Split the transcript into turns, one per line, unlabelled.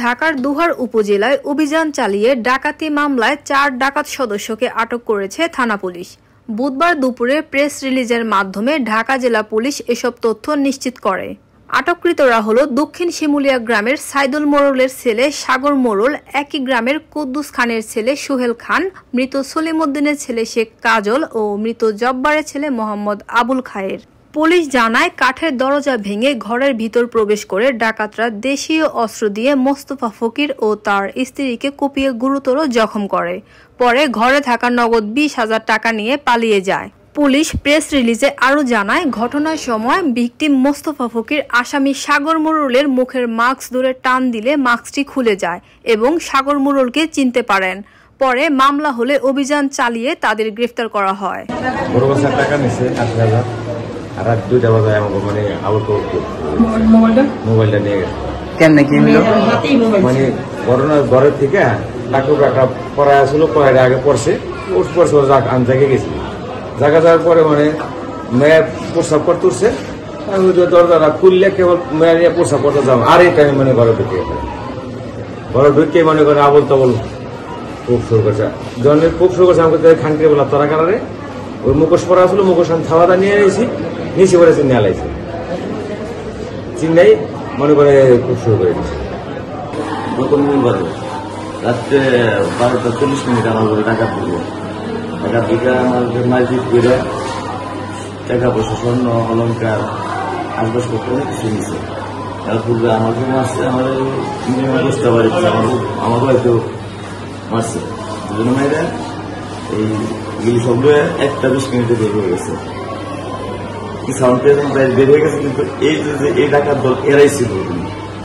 ঢাকার দুহার উপজেলায় অভিযান চালিয়ে ডাকাতি মামলায় 4 ডাকাত সদস্যকে আটক করেছে থানা পুলিশ। বুধবার দুপুরে প্রেস রিলিজের মাধ্যমে ঢাকা জেলা পুলিশ এসব তথ্য নিশ্চিত করে। আটককৃতরা হলো দক্ষিণ শিমুলিয়া গ্রামের সাইদুল মোড়লের ছেলে সাগর মোড়ল, একই গ্রামের কুদ্দুস খানের ছেলে সোহেল খান, মৃত সলিমউদ্দিনের ছেলে শেখ কাজল ও মৃত জব্বারের ছেলে মোহাম্মদ আবুল খায়ের। পুলিশ জানায়, কাঠের দরজা ভেঙে ঘরের ভিতর প্রবেশ করে ডাকাতরা দেশীয় অস্ত্র দিয়ে মোস্তফা ফকির ও তার স্ত্রীকে কুপিয়ে গুরুতর জখম করে। পরে ঘরে থাকা নগদ 20,000 টাকা নিয়ে পালিয়ে যায়। পুলিশ প্রেস রিলিজে আরও জানায়, ঘটনার সময় ভিকটিম মোস্তফা ফকির আসামি সাগর মোড়লের মুখের মাস্ক ধরে টান দিলে মাস্কটি খুলে যায় এবং সাগর মোড়লকে চিনতে পারেন। পরে মামলা হলে অভিযান চালিয়ে তাদের গ্রেফতার করা হয়।
রাত 2টা বাজে মানে আবার মোবাইলটা নিয়ে গেছে। মানে ঘরের থেকে টাকু কাটা পড়ায় আসলো, পড়ায় আগে পড়ছে জায়গায় গেছি। জায়গা যাওয়ার পরে মানে মেয়ে প্রস্রাব করতে উঠছে, দরজাটা খুললে কেবল মেয়ে নিয়ে প্রস্রাব করতে যাবো। আর এই টাইমে মানে ঘরে ঢুকে ঘরে ঢুকে মনে করে আবল তাবল খুব শুরু করছে। যখন খুব শুরু করছে আমাকে খানকে বললাম তোরা কারণে ওই মুখোশ পড়া আসলো, মুখোশ আমি থাওয়াটা নিয়ে নিয়েছি, নিচে করে চিন্তা আলাইছে। চিন্তাই মনে করে খুব শুরু করে দিচ্ছে।
গত মঙ্গলবার রাত্রে 12টা 40 মিনিট আমার ঘরে টাকা পড়লো। টাকা দিকে আমাদের মারপিট করে টাকা পয়সা, স্বর্ণ অলঙ্কার, আসবাবপত্র অনেক কিছু নিচ্ছে। তার পূর্বে আমাকে মারছে, আমার বুঝতে পারছে, আমাকে হয়তো মারছে। দুজনে মাইরে এইগুলি সবগুলো 1টা 20 মিনিটে বের হয়ে গেছে। সাউন্ড বের হয়ে গেছে, কিন্তু এই যে এই ডাকাত দল এরাই ছিল।